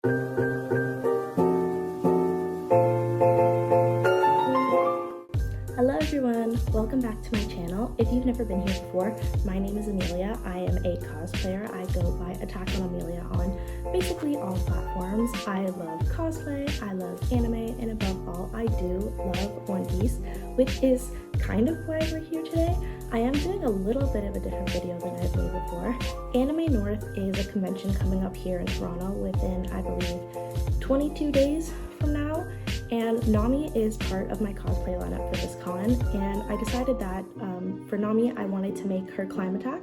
Hello everyone, welcome back to my channel. If you've never been here before, my name is Amelia. I am a cosplayer. I go by Attack on Amelia on basically all platforms. I love cosplay, I love anime, and above all, I do love One Piece, which is kind of why we're here today. I am doing a little bit of a different video than I've made before. Anime North is a convention coming up here in Toronto within, I believe, 22 days from now. And Nami is part of my cosplay lineup for this con, and I decided that for Nami, I wanted to make her climb attack.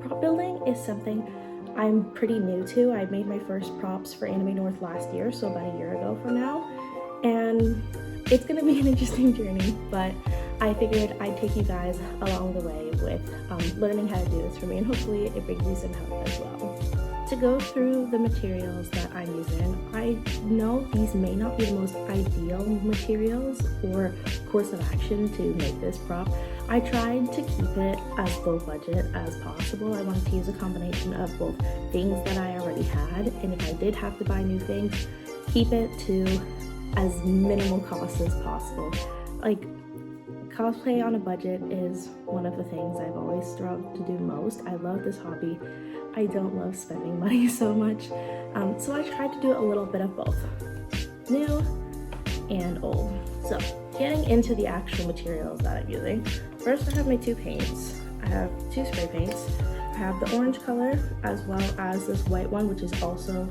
Prop building is something I'm pretty new to. I made my first props for Anime North last year, so about a year ago from now, and it's gonna be an interesting journey, but I figured I'd take you guys along the way with learning how to do this for me, and hopefully it brings you some help as well. To go through the materials that I'm using, I know these may not be the most ideal materials or course of action to make this prop. I tried to keep it as low budget as possible. I wanted to use a combination of both things that I already had, and if I did have to buy new things, keep it to as minimal cost as possible. Like, cosplay on a budget is one of the things I've always struggled to do most. I love this hobby. I don't love spending money so much. So I tried to do a little bit of both, new and old. So getting into the actual materials that I'm using, first I have my two paints. I have two spray paints. I have the orange color as well as this white one, which is also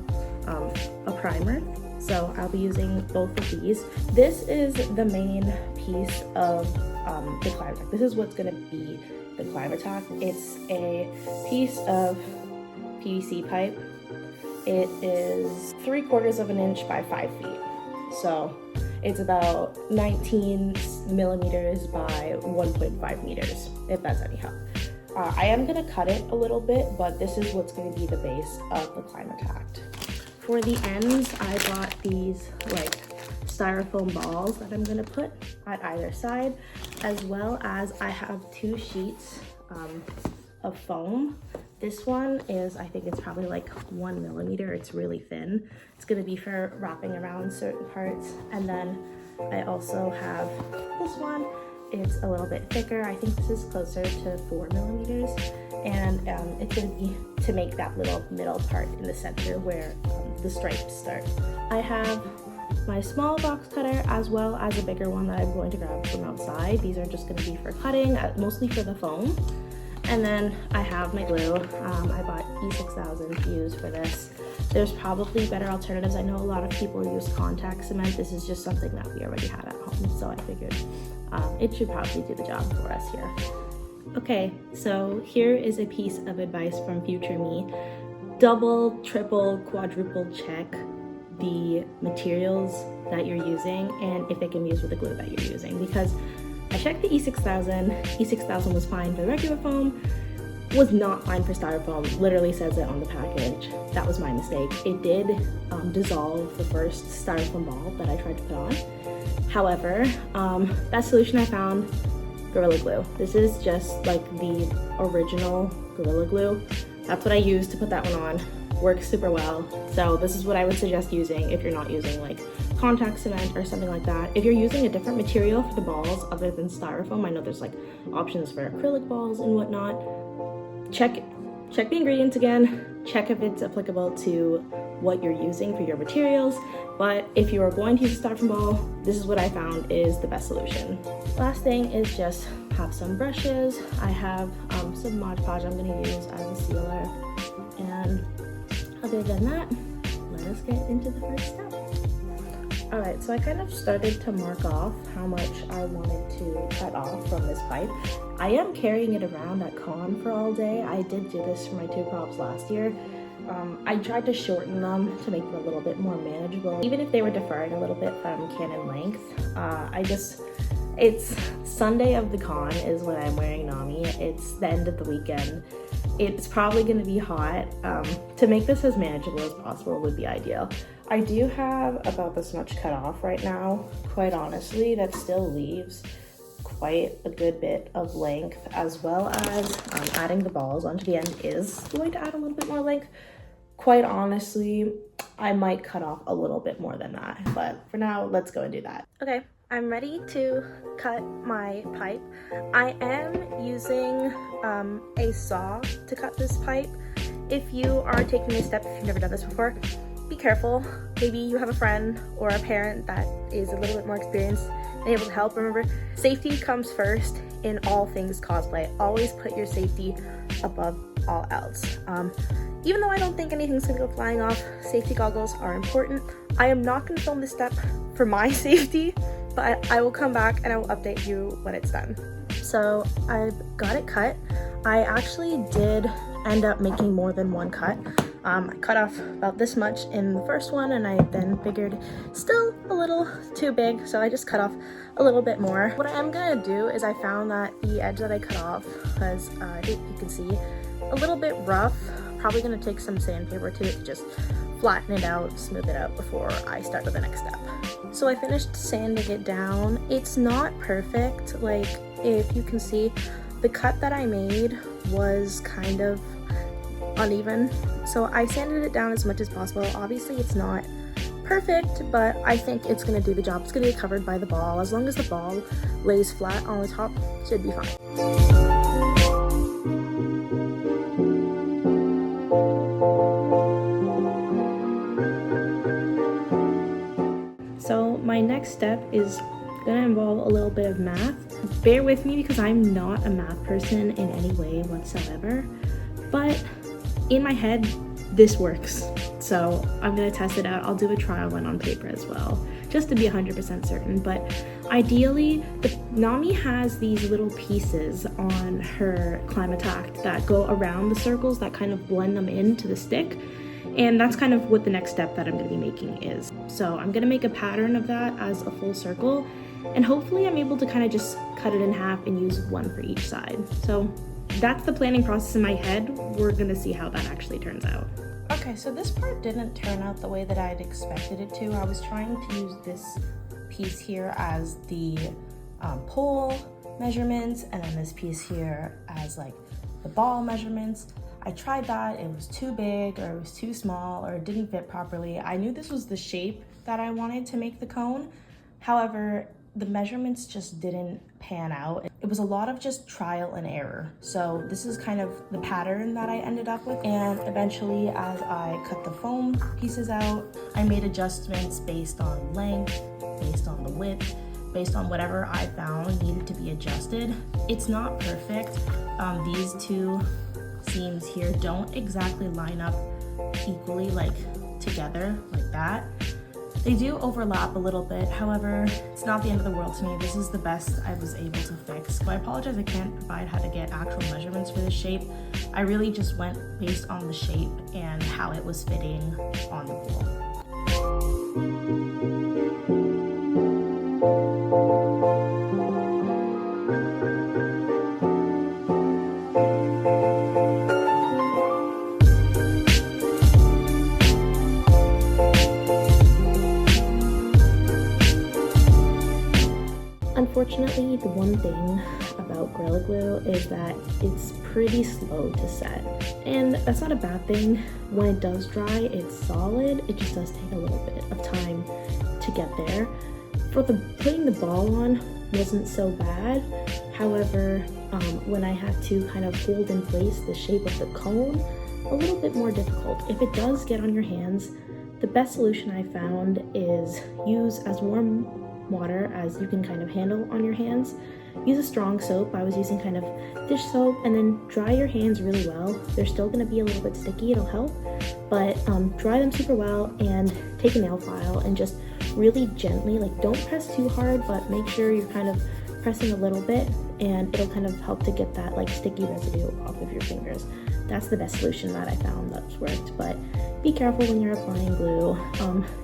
a primer. So I'll be using both of these. This is the main piece of the climb attack. This is what's gonna be the climb attack. It's a piece of PVC pipe. It is 3/4 of an inch by 5 feet. So it's about 19 millimeters by 1.5 meters, if that's any help. I am gonna cut it a little bit, but this is what's gonna be the base of the climb attack. For the ends, I bought these like styrofoam balls that I'm gonna put at either side, as well as I have two sheets of foam. This one is, I think it's probably like 1 millimeter. It's really thin. It's gonna be for wrapping around certain parts. And then I also have this one. It's a little bit thicker. I think this is closer to 4 millimeters. And it's gonna be to make that little middle part in the center where the stripes start. I have my small box cutter as well as a bigger one that I'm going to grab from outside. These are just gonna be for cutting, mostly for the foam. And then I have my glue. I bought E6000 to use for this. There's probably better alternatives. I know a lot of people use contact cement. This is just something that we already had at home, so I figured it should probably do the job for us here. Okay, so here is a piece of advice from future me. Double, triple, quadruple check the materials that you're using and if they can be used with the glue that you're using, because I checked the E6000. E6000 was fine for regular foam, was not fine for styrofoam. Literally says it on the package. That was my mistake. It did dissolve the first styrofoam ball that I tried to put on. However, that solution I found, Gorilla Glue. This is just like the original Gorilla Glue. That's what I used to put that one on. Works super well. So this is what I would suggest using if you're not using like contact cement or something like that. If you're using a different material for the balls other than styrofoam, I know there's like options for acrylic balls and whatnot. Check the ingredients again. Check if it's applicable to what you're using for your materials. But if you are going to use a styrofoam ball, this is what I found is the best solution. Last thing is just have some brushes. I have some Mod Podge I'm gonna use as a sealer. And other than that, let us get into the first step. All right, so I kind of started to mark off how much I wanted to cut off from this pipe. I am carrying it around at con for all day. I did do this for my two props last year. I tried to shorten them to make them a little bit more manageable. Even if they were deferring a little bit from canon length, it's Sunday of the con is when I'm wearing Nami. It's the end of the weekend. It's probably gonna be hot. To make this as manageable as possible would be ideal. I do have about this much cut off right now. Quite honestly, that still leaves quite a good bit of length, as well as adding the balls onto the end is going to add a little bit more length. quite honestly, I might cut off a little bit more than that, but for now, let's go and do that. Okay, I'm ready to cut my pipe. I am using a saw to cut this pipe. If you are taking this step, if you've never done this before, be careful. Maybe you have a friend or a parent that is a little bit more experienced and able to help. Remember, safety comes first in all things cosplay. Always put your safety above all else. Even though I don't think anything's gonna go flying off, safety goggles are important. I am not gonna film this step for my safety, but I will come back and I will update you when it's done. So I've got it cut. I actually did end up making more than one cut. I cut off about this much in the first one, and I then figured still a little too big, so I just cut off a little bit more. What I am gonna do is I found that the edge that I cut off was, I think you can see, a little bit rough. Probably gonna take some sandpaper to it to just flatten it out, smooth it out before I start with the next step. So I finished sanding it down. It's not perfect. Like, if you can see, the cut that I made was kind of uneven, so I sanded it down as much as possible. Obviously it's not perfect, but I think it's gonna do the job. It's gonna be covered by the ball. As long as the ball lays flat on the top, it should be fine. So my next step is gonna involve a little bit of math. Bear with me because I'm not a math person in any way whatsoever, but in my head, this works. So I'm gonna test it out. I'll do a trial run on paper as well, just to be 100% certain. But ideally, Nami has these little pieces on her Climbatact that go around the circles that kind of blend them into the stick. And that's kind of what the next step that I'm gonna be making is. So I'm gonna make a pattern of that as a full circle, and hopefully I'm able to kind of just cut it in half and use one for each side. So that's the planning process in my head. We're gonna see how that actually turns out. Okay, so this part didn't turn out the way that I'd expected it to. I was trying to use this piece here as the pole measurements, and then this piece here as like the ball measurements. I tried that, it was too big, or it was too small, or it didn't fit properly. I knew this was the shape that I wanted to make the cone. However, the measurements just didn't pan out. It was a lot of just trial and error. So this is kind of the pattern that I ended up with. And eventually, as I cut the foam pieces out, I made adjustments based on length, based on the width, based on whatever I found needed to be adjusted. It's not perfect. These two seams here don't exactly line up equally, like together like that. They do overlap a little bit, however, it's not the end of the world to me. This is the best I was able to fix. So I apologize I can't provide how to get actual measurements for this shape. I really just went based on the shape and how it was fitting on the pool. Unfortunately, the one thing about Gorilla Glue is that it's pretty slow to set. And that's not a bad thing. When it does dry, it's solid. It just does take a little bit of time to get there. For putting the ball on wasn't so bad. However, when I had to kind of hold in place the shape of the cone, a little bit more difficult. If it does get on your hands, the best solution I found is use as warm water as you can kind of handle on your hands. Use a strong soap. I was using kind of dish soap, and then dry your hands really well. They're still going to be a little bit sticky, it'll help, but dry them super well, and take a nail file and just really gently, like don't press too hard, but make sure you're kind of pressing a little bit, and it'll kind of help to get that like sticky residue off of your fingers. That's the best solution that I found that's worked, but be careful when you're applying glue.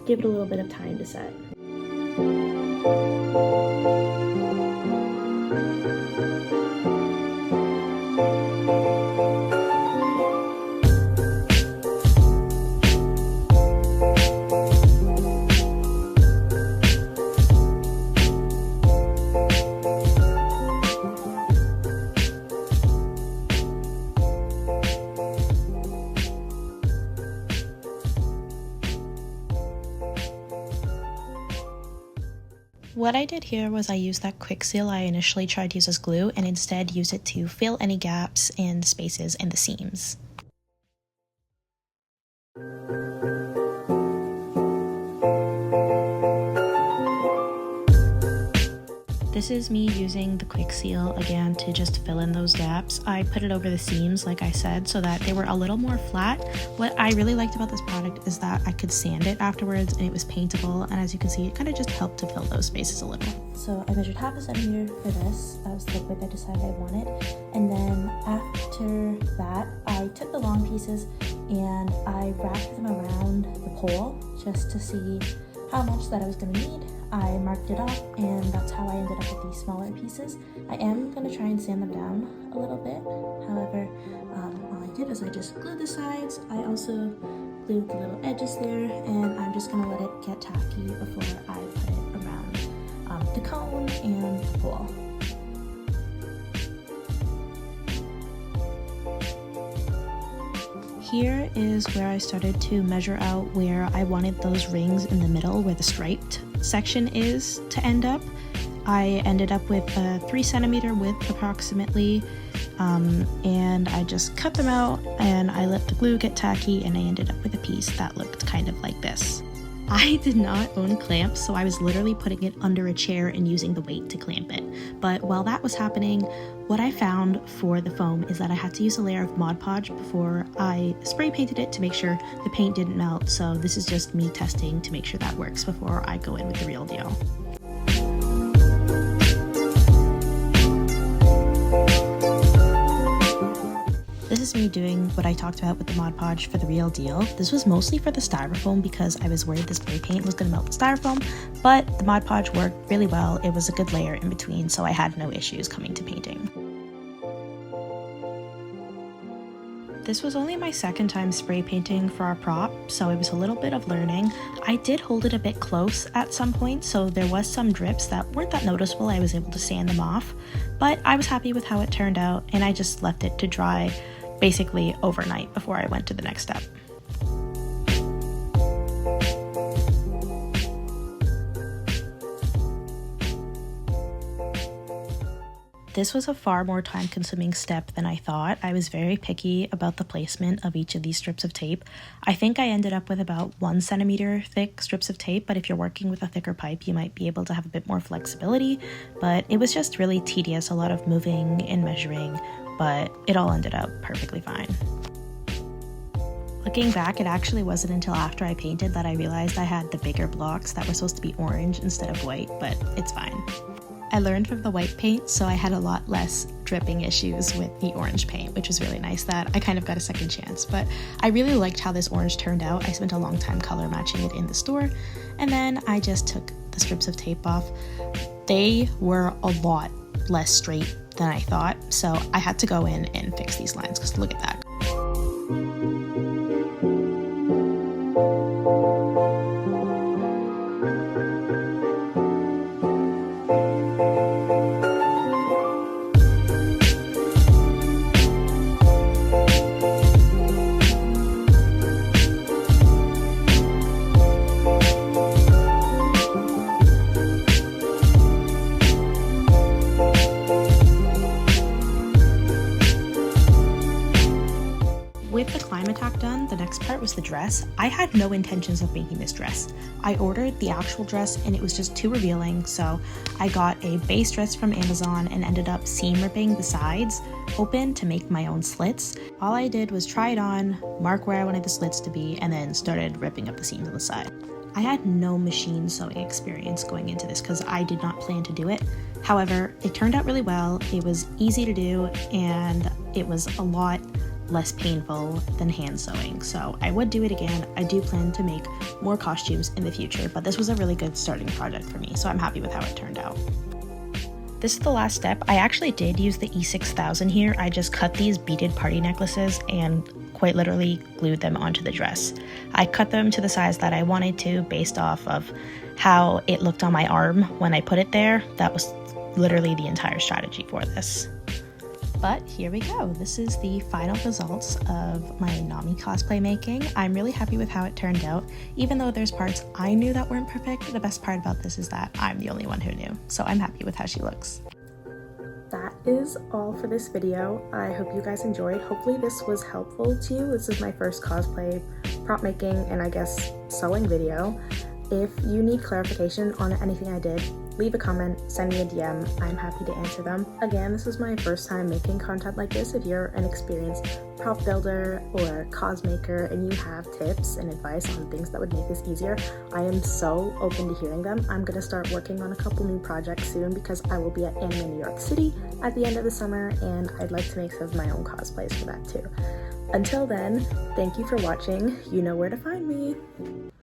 Give it a little bit of time to set. What I did here was I used that quick seal I initially tried to use as glue and instead used it to fill any gaps and spaces in the seams. This is me using the quick seal again to just fill in those gaps. I put it over the seams like I said so that they were a little more flat. What I really liked about this product is that I could sand it afterwards and it was paintable, and as you can see it kind of just helped to fill those spaces a little. So I measured half a centimeter for this. That was the width I decided I wanted. And then after that I took the long pieces and I wrapped them around the pole just to see how much that I was going to need. I marked it off and that's how I ended up with these smaller pieces. I am going to try and sand them down a little bit. However, all I did was I just glued the sides. I also glued the little edges there, and I'm just going to let it get tacky before I put it around the cone and the pole. Here is where I started to measure out where I wanted those rings in the middle where the striped section is to end up. I ended up with a 3 centimeter width approximately, and I just cut them out and I let the glue get tacky and I ended up with a piece that looked kind of like this. I did not own clamps, so I was literally putting it under a chair and using the weight to clamp it. But while that was happening, what I found for the foam is that I had to use a layer of Mod Podge before I spray painted it to make sure the paint didn't melt. So this is just me testing to make sure that works before I go in with the real deal. This is me doing what I talked about with the Mod Podge for the real deal. This was mostly for the styrofoam because I was worried the spray paint was going to melt the styrofoam, but the Mod Podge worked really well. It was a good layer in between, so I had no issues coming to painting. This was only my second time spray painting for our prop, so it was a little bit of learning. I did hold it a bit close at some point, so there was some drips that weren't that noticeable. I was able to sand them off, but I was happy with how it turned out, and I just left it to dry basically overnight before I went to the next step. This was a far more time-consuming step than I thought. I was very picky about the placement of each of these strips of tape. I think I ended up with about 1 centimeter thick strips of tape, but if you're working with a thicker pipe, you might be able to have a bit more flexibility. But it was just really tedious, a lot of moving and measuring, but it all ended up perfectly fine. Looking back, it actually wasn't until after I painted that I realized I had the bigger blocks that were supposed to be orange instead of white, but it's fine. I learned from the white paint, so I had a lot less dripping issues with the orange paint, which was really nice that I kind of got a second chance. But I really liked how this orange turned out. I spent a long time color matching it in the store, and then I just took the strips of tape off. They were a lot less straight than I thought, so I had to go in and fix these lines because look at that. With the climb attack done, the next part was the dress. I had no intentions of making this dress. I ordered the actual dress and it was just too revealing, so I got a base dress from Amazon and ended up seam ripping the sides open to make my own slits. All I did was try it on, mark where I wanted the slits to be, and then started ripping up the seams on the side. I had no machine sewing experience going into this because I did not plan to do it. However, it turned out really well. It was easy to do and it was a lot less painful than hand sewing, so I would do it again. I do plan to make more costumes in the future, but this was a really good starting project for me, so I'm happy with how it turned out. This is the last step. I actually did use the E6000 here. I just cut these beaded party necklaces and quite literally glued them onto the dress. I cut them to the size that I wanted to based off of how it looked on my arm when I put it there. That was literally the entire strategy for this. But here we go. This is the final results of my Nami cosplay making. I'm really happy with how it turned out. Even though there's parts I knew that weren't perfect, the best part about this is that I'm the only one who knew. So I'm happy with how she looks. That is all for this video. I hope you guys enjoyed. Hopefully this was helpful to you. This is my first cosplay prop making and I guess sewing video. If you need clarification on anything I did, leave a comment, send me a DM. I'm happy to answer them. Again, this is my first time making content like this. If you're an experienced prop builder or cos maker and you have tips and advice on things that would make this easier, I am so open to hearing them. I'm gonna start working on a couple new projects soon because I will be at ANYC New York City at the end of the summer and I'd like to make some of my own cosplays for that too. Until then, thank you for watching. You know where to find me.